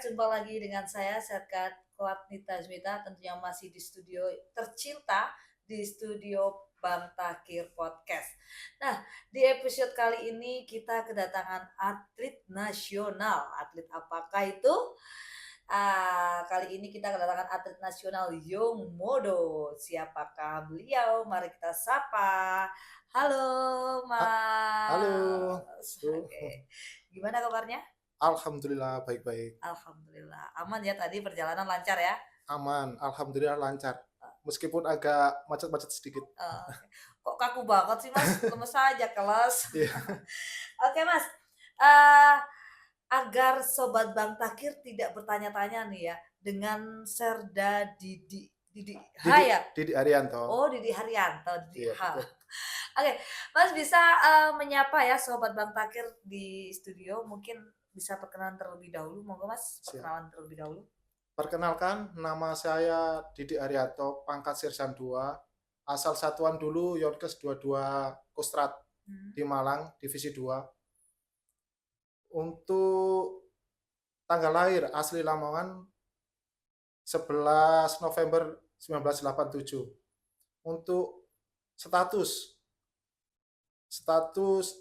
jumpa lagi dengan saya Serkat Kuatnita Zmita, tentunya masih di studio tercinta, di studio Bang Takir Podcast. Nah, di episode kali ini kita kedatangan atlet nasional. Atlet apakah itu? Kali ini kita kedatangan atlet nasional Yung Modo. Siapakah beliau? Mari kita sapa. Halo, Ha- Halo, Mas. tuh. Oke. Gimana kabarnya? Alhamdulillah baik-baik, Alhamdulillah. Aman ya tadi perjalanan lancar ya? aman. Alhamdulillah lancar. Meskipun agak macet-macet sedikit. Oke. Kok kaku banget sih Mas? Lemes aja kelas. Iya, Oke Mas, eee, agar sobat Bang Takir tidak bertanya-tanya nih ya, dengan Serda Didi Didi H Didi ya? Didi Arianto. Oh Didi Haryanto, Didi Iya H. betul. Oke, Mas bisa, menyapa ya sobat Bang Takir di studio, mungkin bisa perkenalan terlebih dahulu, monggo Mas, Siap. perkenalan terlebih dahulu. Perkenalkan, nama saya Didi Arianto, pangkat Sersan 2, asal satuan dulu Yonkes 22 Kostrad Mhm. di Malang, divisi 2. Untuk tanggal lahir asli Lamongan 11 November 1987. Untuk status status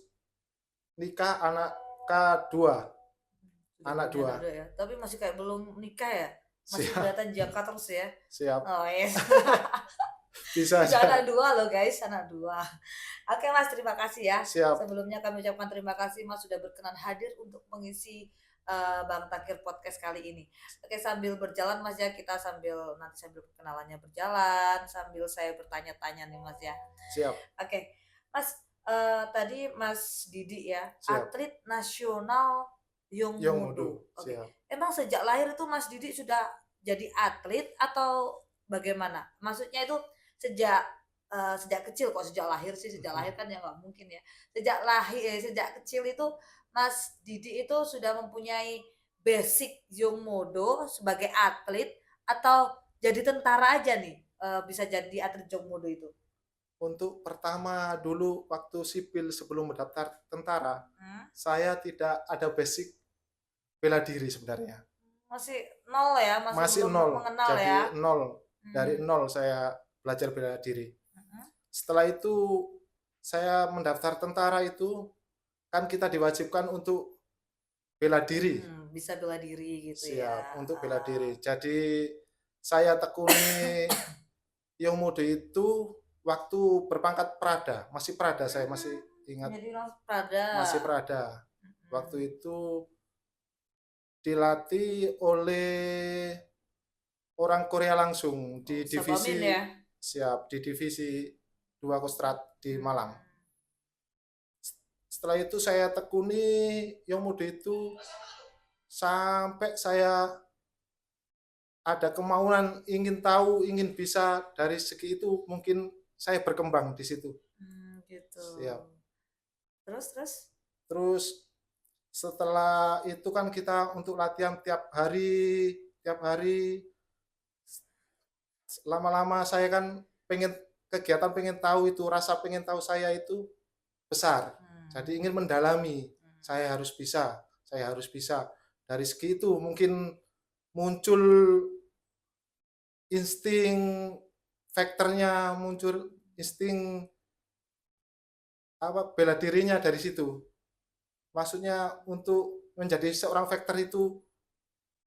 nikah anak K2, Sudah anak punya anak 2. 2 ya? Tapi masih kayak belum nikah ya? Masih Siap, kelihatan jangka terus ya? siap. Oh yes. Bisa Sudah anak aja. 2 loh guys, anak 2. Oke Mas, terima kasih ya. Siap, Sebelumnya kami ucapkan terima kasih Mas sudah berkenan hadir untuk mengisi, Bang Takir Podcast kali ini. Oke, sambil berjalan Mas ya, kita sambil perkenalannya berjalan, sambil saya bertanya-tanya nih Mas ya. siap, Oke, Mas, tadi Mas Didi ya, siap. atlet nasional Yung Yang Mudu, Mudo. Oke, siap. emang sejak lahir itu Mas Didi sudah jadi atlet atau bagaimana? Maksudnya itu sejak sejak kecil, kok sejak lahir sih, sejak lahir kan ya nggak mungkin ya. Sejak kecil itu Mas Didi itu sudah mempunyai basic Yung Mudo sebagai atlet atau jadi tentara aja nih, bisa jadi atlet Yung Mudo itu? Untuk pertama dulu waktu sipil sebelum mendaftar tentara, Mmm. saya tidak ada basic bela diri sebenarnya. Masih nol ya, masih Masih belum nol, mengenal ya? jadi nol. Dari Mmm, nol saya belajar bela diri. mhm, Setelah itu saya mendaftar tentara itu, kan kita diwajibkan untuk bela diri. bisa bela diri gitu ya, Siap, untuk bela diri. Jadi saya tekuni yang mode itu waktu berpangkat Prada, masih Prada saya masih ingat, jadi langsung Prada, masih Prada. mhm, Waktu itu dilatih oleh orang Korea langsung oh di Sabamin divisi ya? siap, di divisi 2 Kostrad di Mmm, Malang. Setelah itu saya tekuni yang mode itu sampai saya ada kemauan ingin tahu, ingin bisa dari segi itu mungkin saya berkembang di situ. gitu. Siap. Terus terus? Terus setelah itu kan kita untuk latihan tiap hari lama-lama saya kan pengen kegiatan pengen tahu itu rasa pengen tahu saya itu besar. Jadi ingin mendalami. Mmm, Saya harus bisa. Dari segi itu mungkin muncul insting faktornya muncul insting apa bela dirinya dari situ. Maksudnya untuk menjadi seorang fighter itu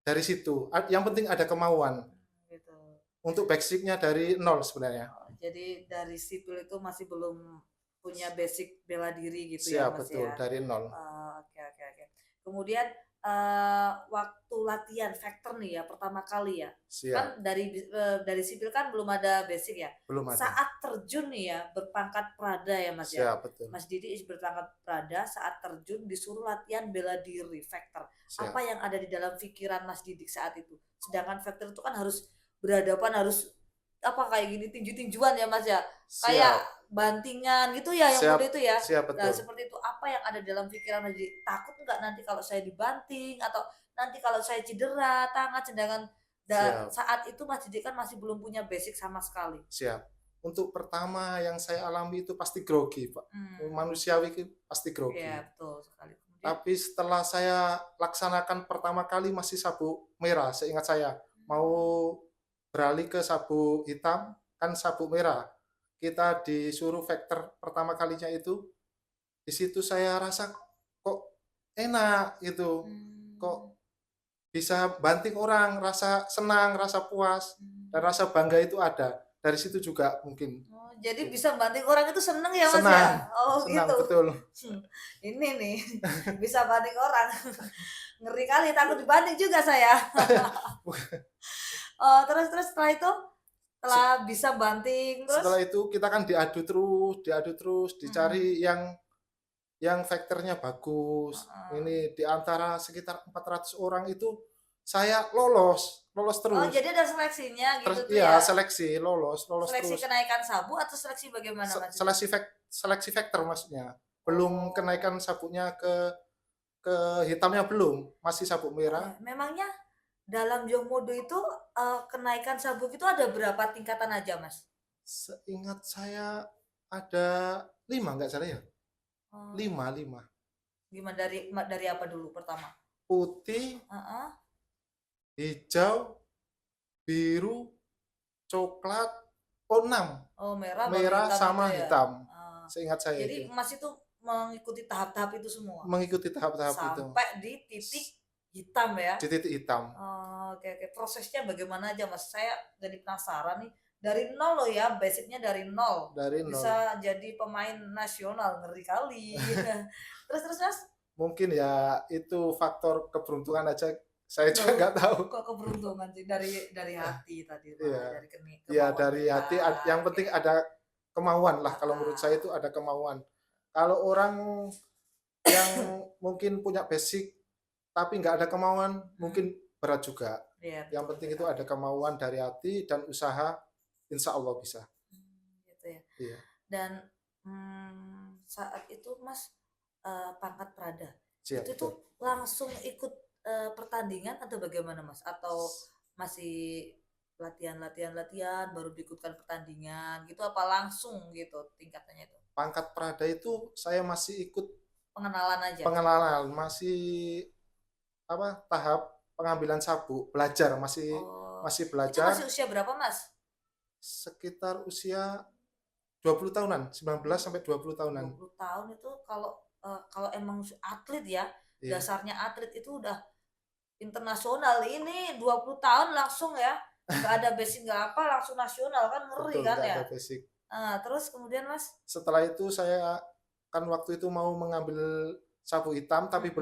dari situ. Yang penting ada kemauan. gitu. Untuk basic-nya dari nol sebenarnya. Oh, jadi dari sipil itu masih belum punya basic bela diri gitu ya, Siap, Mas, betul, ya? dari nol. Oke oke oke. Kemudian, waktu latihan vektor nih ya, pertama kali ya, Siap, kan dari sipil kan belum ada basic ya. belum ada. Saat terjun nih ya, berpangkat Prada ya, Mas, ya. Siap, betul. Mas Didi berpangkat Prada, saat terjun disuruh latihan bela diri vektor. Apa Siap, yang ada di dalam pikiran Mas Didi saat itu? Sedangkan vektor itu kan harus berhadapan, harus apa kayak gini tinju-tinjuan ya, Mas, ya. Kayak siap, bantingan gitu ya yang siap, mode itu ya? siap, Nah, betul. seperti itu. Apa yang ada dalam pikiran Mas Didi? Takut nggak nanti kalau saya dibanting atau nanti kalau saya cedera tangan, sedangkan Siap, saat itu Mas Didi kan masih belum punya basic sama sekali. siap. Untuk pertama yang saya alami itu pasti grogi, Pak. Mmm, Manusiawi itu pasti iya grogi. betul sekali. Kemudian? Tapi setelah saya laksanakan pertama kali masih sabuk merah, seingat saya. Mau Mmm. beralih ke sabuk hitam, kan sabuk merah. Kita disuruh vektor pertama kalinya itu, di situ saya rasa kok enak gitu, kok Mmm. bisa banting orang, rasa senang, rasa puas, dan Mmm. rasa bangga itu ada. Dari situ juga mungkin. Oh, jadi Gitu. bisa banting orang itu seneng ya, Mas, ya? Senang, Oh, senang gitu. betul. Ini nih, bisa banting orang. Ngeri kali, takut dibanting juga saya. Oh, terus terus setelah itu? Se Setelah bisa banting terus? Setelah itu kita kan diadu terus, Mhm. dicari yang vektornya bagus. Heeh. Ini di antara sekitar 400 orang itu saya lolos, lolos Oh, terus. jadi ada seleksinya gitu tuh Iya, ya? seleksi, lolos, lolos Seleksi terus. kenaikan sabu atau seleksi bagaimana, Mas, itu? Seleksi vektor maksudnya. Belum Oh. kenaikan sabuknya ke hitamnya belum, masih sabuk merah. Memangnya dalam Yomodo itu, kenaikan sabuk itu ada berapa tingkatan aja, Mas? Seingat saya ada 5 nggak salah ya? Oh, 5 5. gimana dari apa dulu pertama? Putih, Heeh. hijau, biru, coklat, oh 6, Oh, merah baru merah hitam itu sama ya? hitam, Eee, seingat saya jadi itu. Mas itu mengikuti tahap-tahap itu semua? Mengikuti tahap-tahap itu. Sampai di titik S hitam ya? di titik hitam, Oh, oke oke. Prosesnya bagaimana aja, Mas? Saya jadi penasaran nih. Dari nol loh ya, basicnya dari nol. dari nol. Bisa jadi pemain nasional, ngeri kali. Terus terus, Mas? Mungkin ya itu faktor keberuntungan aja, saya juga Loh, nggak tahu. kok keberuntungan sih? Dari hati tadi Iya, mah, dari iya kemauan dari kita. hati yang Oke. penting ada kemauan lah, kalau menurut saya Heeh. itu ada kemauan. Kalau orang yang mungkin punya basic tapi nggak ada kemauan, Mhm. mungkin berat juga. Iya, Yang betul penting itu sekali. ada kemauan dari hati dan usaha, insya Allah bisa. Gitu ya. Iya, Dan, saat itu Mas, pangkat Prada, siap itu tuh betul. langsung ikut, pertandingan atau bagaimana Mas? Atau masih latihan baru diikutkan pertandingan gitu, apa langsung gitu tingkatannya itu? Pangkat Prada itu saya masih ikut Pengenalan aja? pengenalan, masih apa, tahap pengambilan sabuk, belajar, masih Oh, masih itu masih belajar usia berapa Mas? sekitar usia 20 tahunan, 19 sampai 20 tahunan. 20 tahun itu kalau, kalau emang atlet ya, Iya, dasarnya atlet itu udah internasional, ini 20 tahun langsung ya, nggak ada basic nggak apa, langsung nasional kan ngeri betul, kan nggak ya. ada basic. Terus kemudian Mas? Setelah itu saya kan waktu itu mau mengambil sabuk hitam tapi Mhm,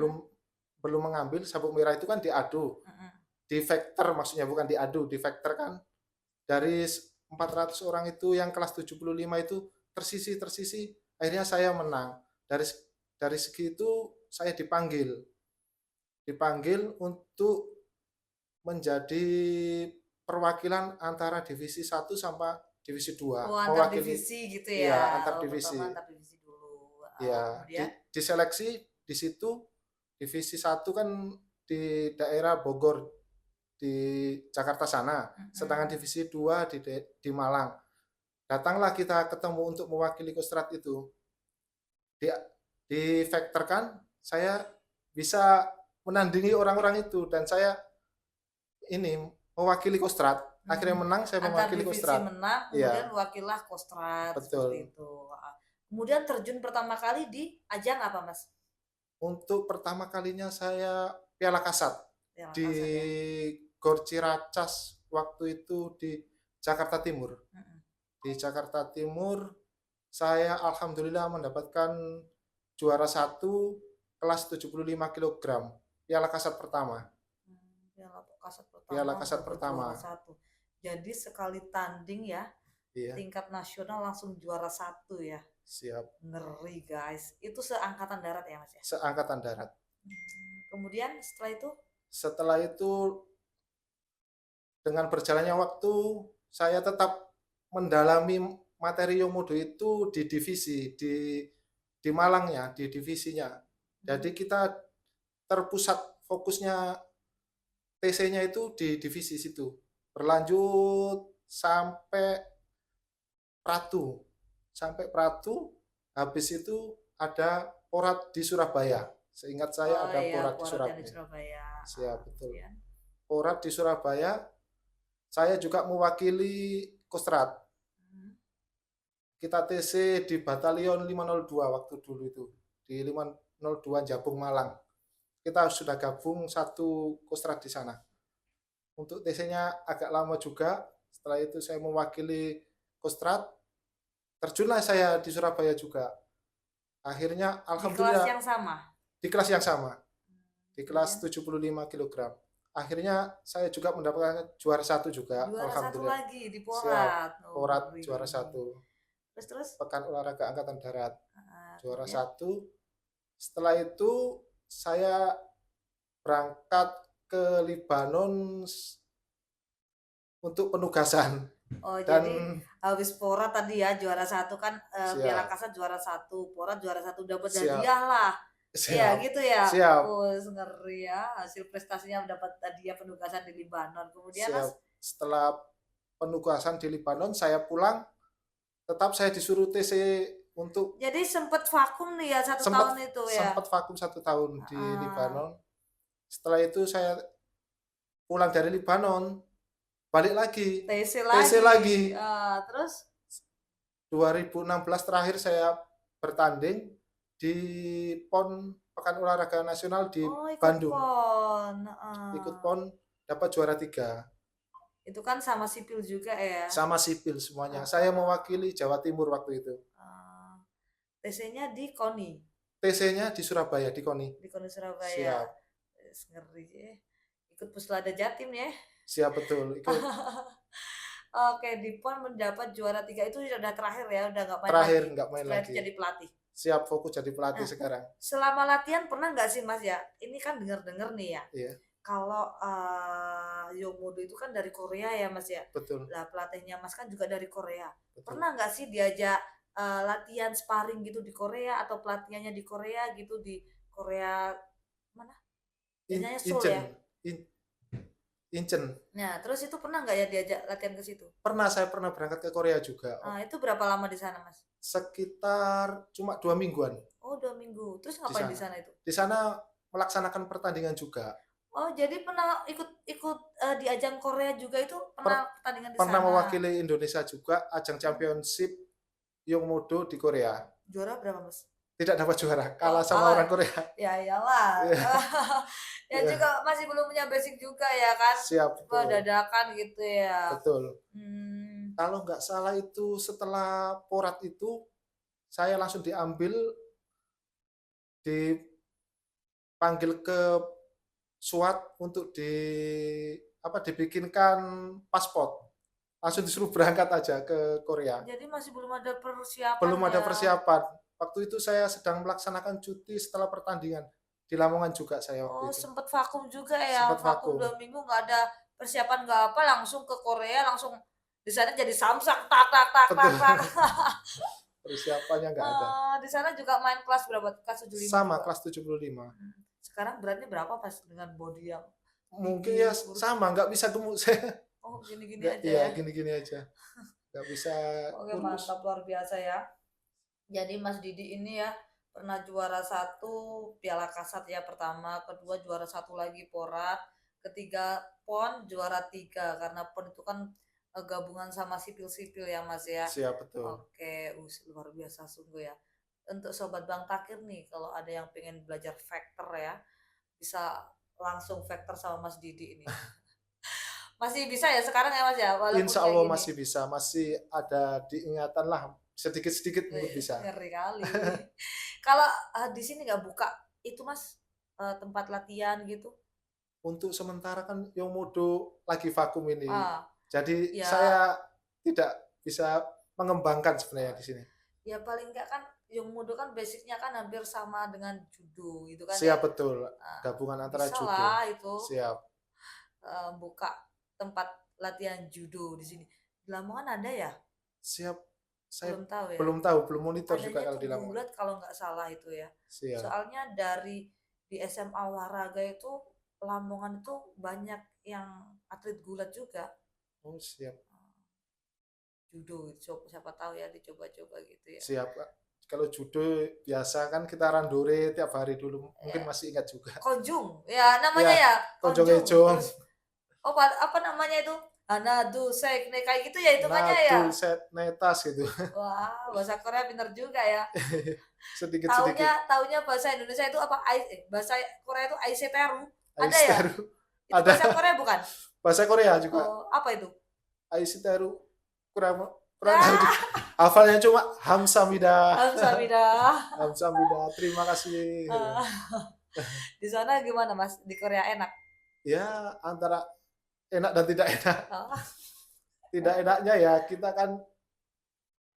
belum mengambil, sabuk merah itu kan diadu, mhm. di vektor maksudnya bukan diadu, di vektor kan dari 400 orang itu yang kelas 75 itu tersisi, akhirnya saya menang. Dari segi itu saya dipanggil untuk menjadi perwakilan antara divisi 1 sama divisi 2, Oh, antar mewakili, divisi gitu ya? iya, antar Oh, pertama divisi. antar divisi dulu, Ya, kemudian? diseleksi di situ divisi 1 kan di daerah Bogor, di Jakarta sana, sedangkan Mhm. divisi 2 di Malang. Datanglah kita ketemu untuk mewakili Kostrad itu. Di difaktorkan saya bisa menandingi orang-orang itu dan saya ini mewakili Kostrad. Akhirnya Mhm. menang, saya Antar mewakili divisi Kostrad. menang, kemudian Iya, wakillah Kostrad, seperti betul. itu, heeh. Kemudian terjun pertama kali di ajang apa, Mas? Untuk pertama kalinya saya Piala Kasat Piala di Kasat ya? Gor Ciracas waktu itu di Jakarta Timur. Mhm. Di Jakarta Timur saya alhamdulillah mendapatkan juara satu kelas 75 kilogram, Piala Kasat pertama. Piala Kasat Piala pertama Kasat dapat pertama. juara satu. Jadi sekali tanding ya, Iya, tingkat nasional langsung juara satu ya? siap. Ngeri guys, itu seangkatan darat ya, Mas, ya? Seangkatan darat. Kemudian setelah itu? Setelah itu dengan berjalannya waktu saya tetap mendalami materi Yomodo itu di divisi, di Malangnya, di divisinya. Jadi Mmm, kita terpusat fokusnya TC-nya itu di divisi situ. Berlanjut sampai Pratu. Sampai Pratu, habis itu ada Porat di Surabaya. Seingat saya Oh ada iya, Porat di Porat yang di Surabaya. Surabaya. Siap, betul. Kemudian Porat di Surabaya, saya juga mewakili Kostrad. Kita TC di Batalion 502 waktu dulu itu. Di 502 Jabung Malang. Kita sudah gabung satu Kostrad di sana. Untuk TC-nya agak lama juga. Setelah itu saya mewakili Kostrad. Terjunlah saya di Surabaya juga. Akhirnya di kelas alhamdulillah yang sama. di kelas yang sama. Di kelas Kemudian 75 kg. Akhirnya saya juga mendapatkan juara satu juga, juara satu alhamdulillah. lagi di Siap, Porat. Oh, Porat ngeri. juara satu. Terus Pekan Olahraga Angkatan Darat juara kemudian satu. Setelah itu saya berangkat ke Libanon untuk penugasan oh dan jadi habis Porat tadi ya juara satu kan Piala siap, Kasat juara satu, Porat juara satu dapat siap, hadiah lah. Iya siap, gitu ya. siap, Oh, ngeri ya hasil prestasinya mendapat hadiah penugasan di Libanon. Kemudian Mas, siap. Setelah penugasan di Libanon, saya pulang. Tetap saya disuruh TC untuk jadi sempat vakum nih ya satu sempat tahun itu ya. sempat vakum 1 tahun di Ah, Libanon. Setelah itu saya pulang dari Libanon, balik lagi, TC TC lagi. lagi. Terus 2016 terakhir saya bertanding di PON Pekan Olahraga Nasional di ikut Bandung. PON. Ikut PON dapat juara 3. Itu kan sama sipil juga ya. Sama sipil semuanya. Saya mewakili Jawa Timur waktu itu. TC-nya di KONI. TC-nya di Surabaya, di KONI. Di KONI Surabaya. Siap. Ngeri ya. Ikut Puslada Jatim ya. Siap, betul. Ikut. Oke, di PON mendapat juara 3 itu sudah terakhir ya, udah nggak main Terakhir lagi. nggak main Setelah lagi. itu jadi pelatih. Siap, fokus jadi pelatih sekarang. Selama latihan pernah nggak sih Mas ya? Ini kan dengar-dengar nih ya. Iya. Kalau Yomodo itu kan dari Korea ya Mas ya. Betul. Lah pelatihnya Mas kan juga dari Korea. Betul. Pernah nggak sih diajak latihan sparring gitu di Korea atau pelatihannya di Korea gitu di Korea mana? Biasanya Seoul ya. Incheon. Nah, terus itu pernah nggak ya diajak latihan ke situ? Pernah, saya pernah berangkat ke Korea juga. Itu berapa lama di sana, Mas? Sekitar cuma 2 mingguan. Oh, 2 minggu. Terus ngapain di sana itu? Di sana melaksanakan pertandingan juga. Oh, jadi pernah ikut di ajang Korea juga itu pernah pertandingan di sana? Pernah mewakili Indonesia juga ajang championship Yomodo di Korea. Juara berapa, Mas? Tidak dapat juara, kalah sama orang Korea. Ya iyalah. Ya juga masih belum punya basic juga ya kan. Siap, betul. Dadakan gitu ya. Betul. Kalau nggak salah itu setelah Porat itu saya langsung dipanggil ke SWAT untuk dibikinkan paspor. Langsung disuruh berangkat aja ke Korea. Jadi masih belum ada persiapan. Belum ada persiapan. Waktu itu saya sedang melaksanakan cuti setelah pertandingan. Di Lamongan juga saya waktu itu. Sempat vakum juga ya. Sempat vakum 2 minggu nggak ada persiapan nggak apa, langsung ke Korea, langsung di sana jadi samsak tak. Persiapannya nggak ada. Di sana juga main kelas berapa? Kelas 75. Sama, kelas 75. Sekarang beratnya berapa pas dengan body yang mungkin ya sama, nggak bisa gemuk saya. Oh, gini-gini aja ya? ya. Gini-gini aja. Nggak bisa Oke, kurus. mantap, luar biasa ya. Jadi Mas Didi ini ya pernah juara 1 Piala Kasat ya pertama, kedua juara 1 lagi Porat, ketiga PON juara 3 karena PON itu kan gabungan sama sipil-sipil ya Mas ya. Siap, betul. Oke, luar biasa sungguh ya. Untuk sobat Bang Takir nih, kalau ada yang pengen belajar vektor ya, bisa langsung vektor sama Mas Didi ini. Masih bisa ya sekarang ya Mas ya? Walaupun Insya Allah masih bisa, masih ada diingatan lah, sedikit-sedikit mungkin bisa. Ngeri kali. Kalau di sini nggak buka itu Mas tempat latihan gitu? Untuk sementara kan Yomodo lagi vakum ini, jadi ya. saya tidak bisa mengembangkan sebenarnya di sini. Ya paling nggak kan Yomodo kan basicnya kan hampir sama dengan judo gitu kan. Siap, betul. Gabungan antara bisa judo. Lah itu. Siap. Buka tempat latihan judo di sini. Di Lamongan ada ya? Siap. Saya belum tahu ya. Belum monitor juga kalau di Lamongan. Gulat kalau nggak salah itu ya. Siap. Soalnya di SMA olahraga itu Lamongan itu banyak yang atlet gulat juga. Oh, siap. Judo, siapa tahu ya dicoba-coba gitu ya. Siap, Pak. Kalau judo biasa kan kita randore tiap hari dulu, mungkin Ya, masih ingat juga. konjung. Ya, namanya Ya, ya, konjong konjung. ejong, Terus apa namanya itu? Hanadu, sekne kayak gitu ya hitungannya ya. nadu, set, netas gitu. Wah, bahasa Korea pinter juga ya. Sedikit-sedikit. Taunya bahasa Indonesia itu apa? Bahasa Korea itu Aiseteru. Ada ya? Aisteru Itu ada bahasa Korea bukan? bahasa Korea juga. Oh, apa itu? Aisteru kurang kurang tahu juga. Ah, Hafalnya cuma Hamsamida. Hamsamida. Hamsamida. Terima kasih. Di sana gimana Mas? Di Korea enak? Ya, antara enak dan tidak enak. Oh, Tidak enaknya ya kita kan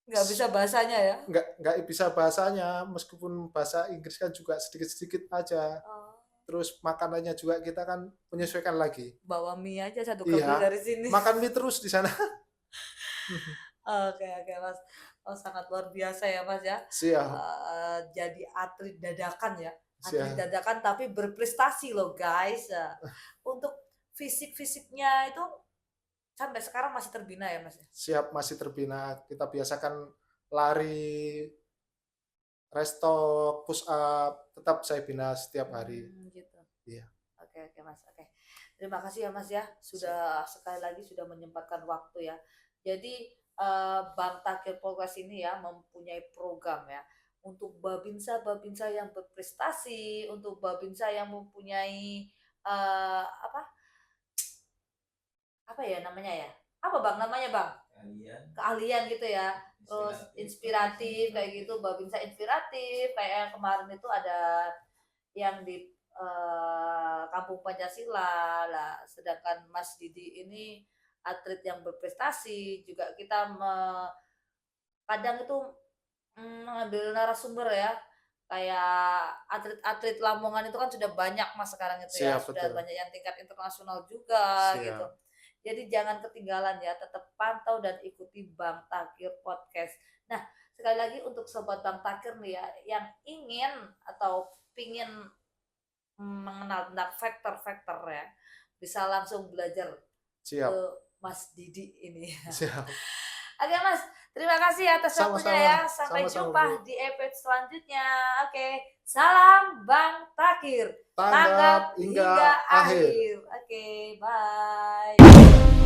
nggak bisa bahasanya ya? nggak bisa bahasanya, meskipun bahasa Inggris kan juga sedikit-sedikit aja. Oh, Terus makanannya juga kita kan menyesuaikan lagi. bawa mie aja satu Iya, kabel dari sini. makan mie terus di sana. Oke Mas. Oh, sangat luar biasa ya Mas ya. Siap, Jadi atlet dadakan ya. Atlet siap, dadakan tapi berprestasi loh guys. Untuk fisik-fisiknya itu sampai sekarang masih terbina ya Mas ya? siap masih terbina. Kita biasakan lari, restock, push up, tetap saya bina setiap hari. Gitu. Iya. Oke Mas. Oke. Terima kasih ya Mas ya. Sudah sekali lagi sudah menyempatkan waktu ya. Jadi Bang Takir Polres ini ya mempunyai program ya untuk babinsa yang berprestasi, untuk babinsa yang mempunyai apa apa ya namanya ya? Apa Bang namanya Bang? Keahlian gitu ya. Terus inspiratif kayak gitu, babinsa inspiratif kayak yang kemarin itu ada yang di Kampung Pancasila lah. Sedangkan Mas Didi ini atlet yang berprestasi juga kita kadang itu mengambil narasumber ya kayak atlet-atlet Lamongan itu kan sudah banyak Mas sekarang itu ya, Siap, sudah betul. banyak yang tingkat internasional juga gitu. Siap. Jadi jangan ketinggalan ya, tetap pantau dan ikuti Bang Takir Podcast. Nah, sekali lagi untuk sobat Bang Takir nih ya yang ingin atau pingin mengenal tentang faktor-faktor ya, bisa langsung belajar Siap. ke Mas Didi ini. Siap. Oke Mas, terima kasih atas waktunya Sama-sama. ya. Sampai Sama-sama, jumpa Bu. di episode selanjutnya. Oke, salam Bang Takir. Tanggap Tanggap hingga hingga akhir. akhir. Oke, bye.